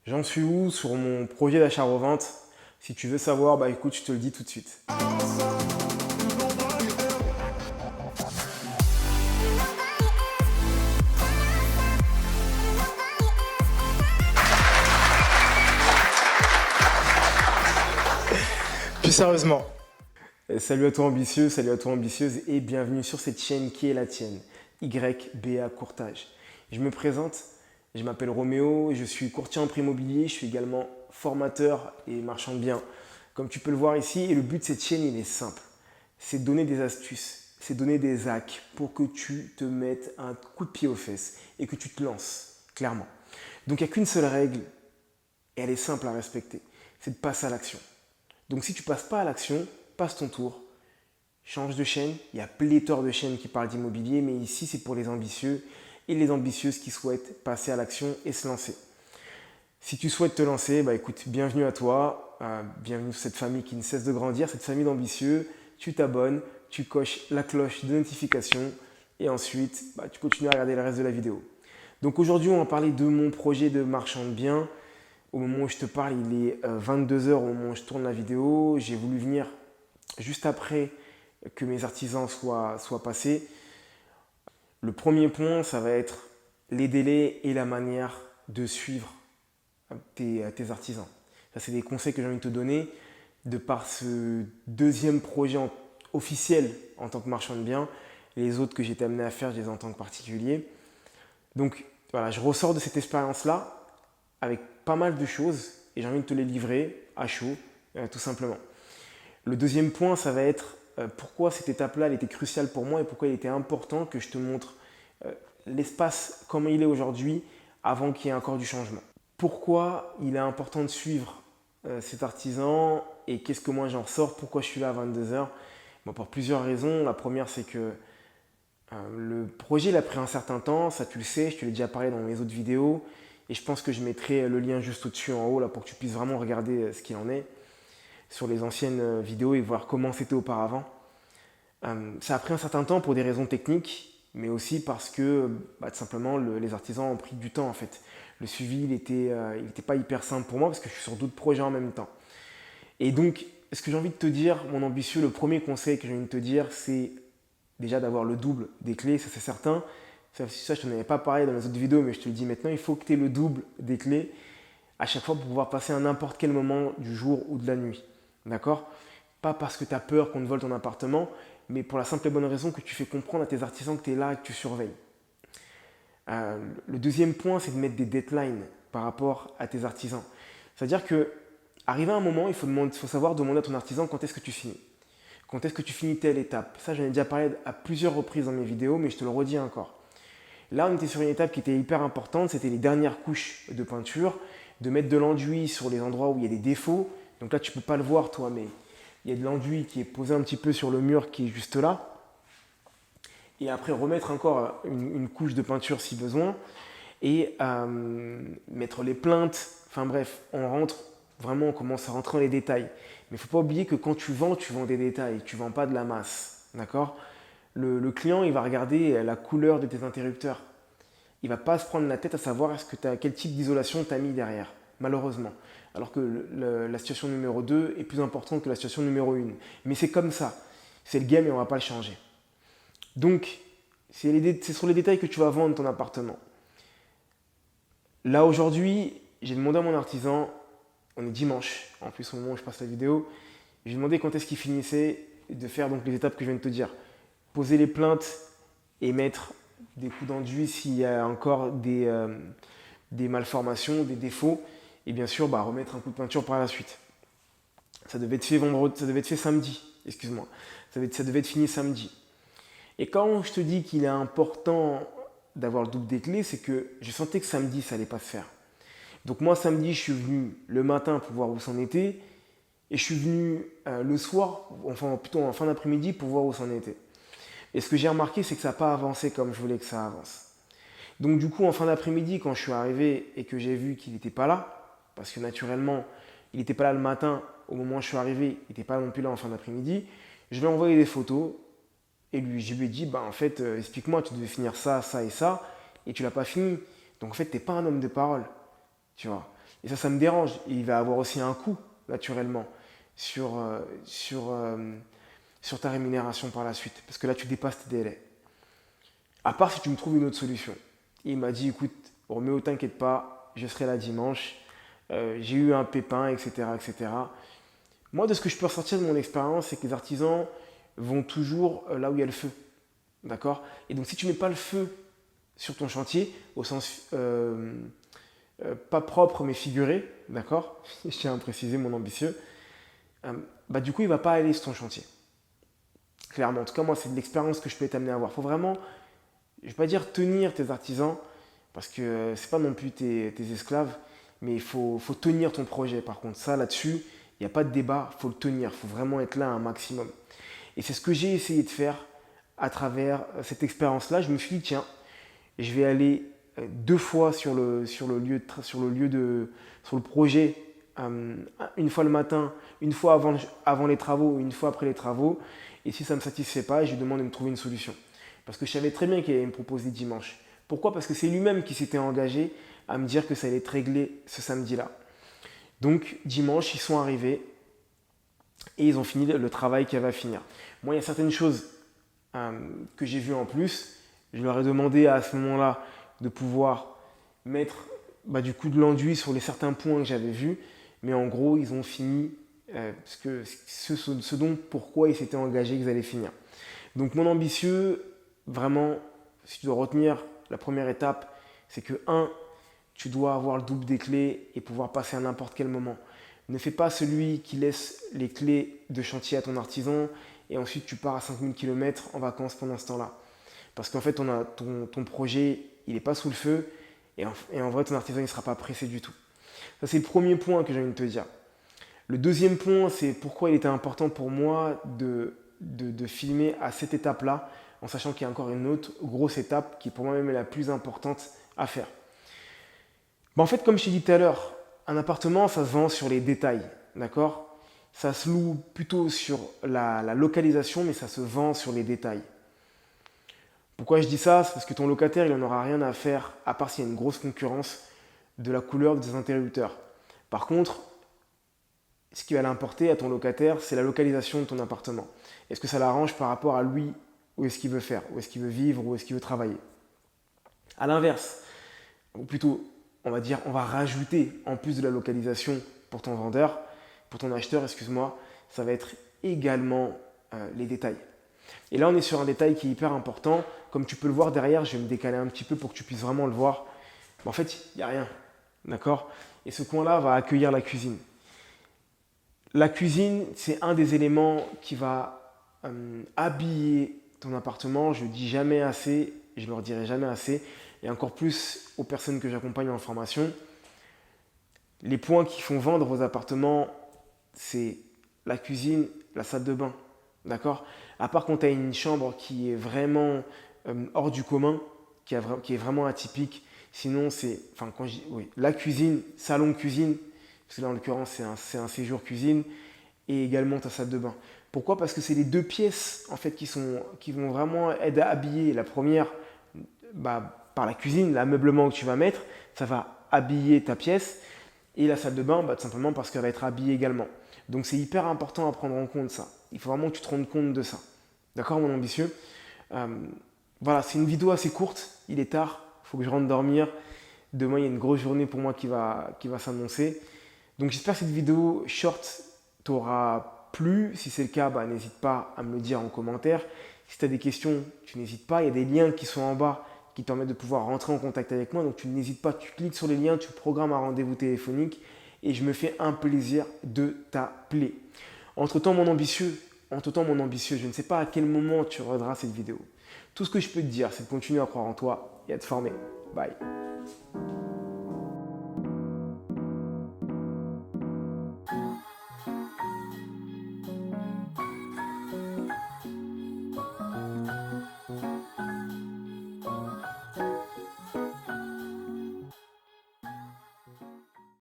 J'en suis où sur mon projet d'achat-revente? Si tu veux savoir, bah écoute, je te le dis tout de suite. Plus sérieusement, Salut à toi ambitieux, salut à toi ambitieuse et bienvenue sur cette chaîne qui est la tienne, YBA Courtage. Je me présente, je m'appelle Roméo, je suis courtier en prêt immobilier, je suis également formateur et marchand de biens. Comme tu peux le voir ici, et le but de cette chaîne, il est simple. C'est de donner des astuces, c'est de donner des hacks pour que tu te mettes un coup de pied aux fesses et que tu te lances, clairement. Donc il n'y a qu'une seule règle, et elle est simple à respecter, c'est de passer à l'action. Donc si tu ne passes pas à l'action, passe ton tour, change de chaîne. Il y a pléthore de chaînes qui parlent d'immobilier, mais ici c'est pour les ambitieux et les ambitieuses qui souhaitent passer à l'action et se lancer. Si tu souhaites te lancer, bah écoute, bienvenue à toi, bienvenue sur cette famille qui ne cesse de grandir, cette famille d'ambitieux. Tu t'abonnes, tu coches la cloche de notification et ensuite tu continues à regarder le reste de la vidéo. Donc aujourd'hui, on va parler de mon projet de marchand de biens. Au moment où je te parle, il est 22 heures au moment où je tourne la vidéo. J'ai voulu venir juste après que mes artisans soient passés. Le premier point, ça va être les délais et la manière de suivre tes artisans. Ça, c'est des conseils que j'ai envie de te donner de par ce deuxième projet officiel en tant que marchand de biens. Les autres que j'ai été amené à faire, je les ai en tant que particulier. Donc voilà, je ressors de cette expérience-là avec pas mal de choses et j'ai envie de te les livrer à chaud, tout simplement. Le deuxième point, ça va être pourquoi cette étape-là, elle était cruciale pour moi et pourquoi il était important que je te montre l'espace comment il est aujourd'hui avant qu'il y ait encore du changement. Pourquoi il est important de suivre cet artisan et qu'est-ce que moi j'en ressors, pourquoi je suis là à 22 heures. Bon, pour plusieurs raisons. La première, c'est que le projet il a pris un certain temps, ça tu le sais, je te l'ai déjà parlé dans mes autres vidéos. Et je pense que je mettrai le lien juste au-dessus en haut là, pour que tu puisses vraiment regarder ce qu'il en est sur les anciennes vidéos et voir comment c'était auparavant. Ça a pris un certain temps pour des raisons techniques, mais aussi parce que tout simplement les artisans ont pris du temps en fait. Le suivi il était pas hyper simple pour moi parce que je suis sur d'autres projets en même temps. Et donc, ce que j'ai envie de te dire, mon ambitieux, le premier conseil que j'ai envie de te dire, c'est déjà d'avoir le double des clés, ça c'est certain. Ça, je ne t'en avais pas parlé dans les autres vidéos, mais je te le dis maintenant, il faut que tu aies le double des clés à chaque fois pour pouvoir passer à n'importe quel moment du jour ou de la nuit. D'accord? Pas parce que tu as peur qu'on te vole ton appartement, mais pour la simple et bonne raison que tu fais comprendre à tes artisans que tu es là et que tu surveilles. Le deuxième point, c'est de mettre des deadlines par rapport à tes artisans. C'est-à-dire que, arrivé à un moment, il faut savoir demander à ton artisan quand est-ce que tu finis. Quand est-ce que tu finis telle étape. Ça, j'en ai déjà parlé à plusieurs reprises dans mes vidéos, mais je te le redis encore. Là, on était sur une étape qui était hyper importante, c'était les dernières couches de peinture, de mettre de l'enduit sur les endroits où il y a des défauts. Donc là, tu ne peux pas le voir toi, mais il y a de l'enduit qui est posé un petit peu sur le mur qui est juste là. Et après, remettre encore une couche de peinture si besoin. Et mettre les plaintes. Enfin bref, on commence à rentrer dans les détails. Mais il ne faut pas oublier que quand tu vends des détails, tu ne vends pas de la masse. D'accord ? Le client, il va regarder la couleur de tes interrupteurs. Il ne va pas se prendre la tête à savoir quel type d'isolation tu as mis derrière, malheureusement. Alors que la situation numéro 2 est plus importante que la situation numéro 1. Mais c'est comme ça. C'est le game et on ne va pas le changer. Donc, c'est sur les détails que tu vas vendre ton appartement. Là, aujourd'hui, j'ai demandé à mon artisan, on est dimanche, en plus au moment où je passe la vidéo, j'ai demandé quand est-ce qu'il finissait de faire donc les étapes que je viens de te dire. Poser les plaintes et mettre des coups d'enduit s'il y a encore des malformations, des défauts. Et bien sûr, remettre un coup de peinture par la suite. Ça devait être fait samedi, excuse-moi. Ça devait être fini samedi. Et quand je te dis qu'il est important d'avoir le double des clés, c'est que je sentais que samedi, ça n'allait pas se faire. Donc moi, samedi, je suis venu le matin pour voir où c'en était. Et je suis venu le soir, enfin plutôt en fin d'après-midi, pour voir où c'en était. Et ce que j'ai remarqué, c'est que ça n'a pas avancé comme je voulais que ça avance. Donc du coup, en fin d'après-midi, quand je suis arrivé et que j'ai vu qu'il n'était pas là, parce que naturellement, il n'était pas là le matin, au moment où je suis arrivé, il n'était pas non plus là en fin d'après-midi, je lui ai envoyé des photos et je lui ai dit, en fait, explique-moi, tu devais finir ça, ça et ça, et tu l'as pas fini. Donc en fait, tu n'es pas un homme de parole, tu vois. Et ça me dérange. Et il va avoir aussi un coût, naturellement, sur, sur ta rémunération par la suite. Parce que là, tu dépasses tes délais. À part si tu me trouves une autre solution. Et il m'a dit, écoute, Roméo, t'inquiète pas, je serai là dimanche. J'ai eu un pépin, etc., etc. Moi, de ce que je peux ressortir de mon expérience, c'est que les artisans vont toujours là où il y a le feu. D'accord? Et donc, si tu ne mets pas le feu sur ton chantier, au sens pas propre mais figuré, d'accord? Je tiens à préciser mon ambitieux, du coup, il ne va pas aller sur ton chantier. Clairement, en tout cas, moi, c'est de l'expérience que je peux t'amener à avoir. Il faut vraiment, je ne vais pas dire tenir tes artisans, parce que ce n'est pas non plus tes esclaves, mais il faut tenir ton projet. Par contre, ça, là-dessus, il n'y a pas de débat, il faut le tenir, il faut vraiment être là un maximum. Et c'est ce que j'ai essayé de faire à travers cette expérience-là. Je me suis dit, tiens, je vais aller 2 fois sur le projet, une fois le matin, une fois avant les travaux, une fois après les travaux. Et si ça ne me satisfait pas, je lui demande de me trouver une solution. Parce que je savais très bien qu'il allait me proposer dimanche. Pourquoi? Parce que c'est lui-même qui s'était engagé à me dire que ça allait être réglé ce samedi-là. Donc dimanche, ils sont arrivés et ils ont fini le travail qu'il y avait à finir. Moi, il y a certaines choses que j'ai vues en plus. Je leur ai demandé à ce moment-là de pouvoir mettre du coup de l'enduit sur les certains points que j'avais vus. Mais en gros, ils ont fini ce dont pourquoi ils s'étaient engagés qu'ils allaient finir. Donc mon ambitieux, vraiment, si tu dois retenir la première étape, c'est que 1, tu dois avoir le double des clés et pouvoir passer à n'importe quel moment. Ne fais pas celui qui laisse les clés de chantier à ton artisan et ensuite tu pars à 5000 km en vacances pendant ce temps-là. Parce qu'en fait, ton projet, il n'est pas sous le feu et en vrai, ton artisan ne sera pas pressé du tout. Ça, c'est le premier point que j'ai envie de te dire. Le deuxième point, c'est pourquoi il était important pour moi de filmer à cette étape-là, en sachant qu'il y a encore une autre grosse étape qui pour moi-même est la plus importante à faire. En fait, comme je t'ai dit tout à l'heure, un appartement, ça se vend sur les détails, d'accord? Ça se loue plutôt sur la localisation, mais ça se vend sur les détails. Pourquoi je dis ça? C'est parce que ton locataire, il n'en aura rien à faire, à part s'il y a une grosse concurrence de la couleur des interrupteurs. Par contre, ce qui va l'importer à ton locataire, c'est la localisation de ton appartement. Est-ce que ça l'arrange par rapport à lui, où est-ce qu'il veut faire, où est-ce qu'il veut vivre, où est-ce qu'il veut travailler? À l'inverse, ou plutôt, on va rajouter, en plus de la localisation pour ton vendeur, pour ton acheteur, excuse-moi, ça va être également les détails. Et là, on est sur un détail qui est hyper important. Comme tu peux le voir derrière, je vais me décaler un petit peu pour que tu puisses vraiment le voir. En fait, il n'y a rien, d'accord? Et ce coin-là va accueillir la cuisine. La cuisine, c'est un des éléments qui va habiller ton appartement. Je ne dis jamais assez, je ne le redirai jamais assez, et encore plus aux personnes que j'accompagne en formation. Les points qui font vendre vos appartements, c'est la cuisine, la salle de bain. D'accord? À part quand tu as une chambre qui est vraiment hors du commun, qui est vraiment atypique. Sinon, c'est la cuisine, salon cuisine, parce que là en l'occurrence c'est un séjour cuisine, et également ta salle de bain. Pourquoi? Parce que c'est les deux pièces en fait qui vont vraiment aider à habiller. La première, par la cuisine, l'ameublement que tu vas mettre, ça va habiller ta pièce. Et la salle de bain, tout simplement parce qu'elle va être habillée également. Donc c'est hyper important à prendre en compte ça. Il faut vraiment que tu te rendes compte de ça. D'accord, mon ambitieux? Voilà, c'est une vidéo assez courte. Il est tard, il faut que je rentre dormir. Demain, il y a une grosse journée pour moi qui va s'annoncer. Donc j'espère que cette vidéo short t'aura plu. Si c'est le cas, n'hésite pas à me le dire en commentaire. Si tu as des questions, tu n'hésites pas. Il y a des liens qui sont en bas qui te permettent de pouvoir rentrer en contact avec moi. Donc tu n'hésites pas, tu cliques sur les liens, tu programmes un rendez-vous téléphonique et je me fais un plaisir de t'appeler. Entre-temps, mon ambitieux, je ne sais pas à quel moment tu regarderas cette vidéo. Tout ce que je peux te dire, c'est de continuer à croire en toi et à te former. Bye.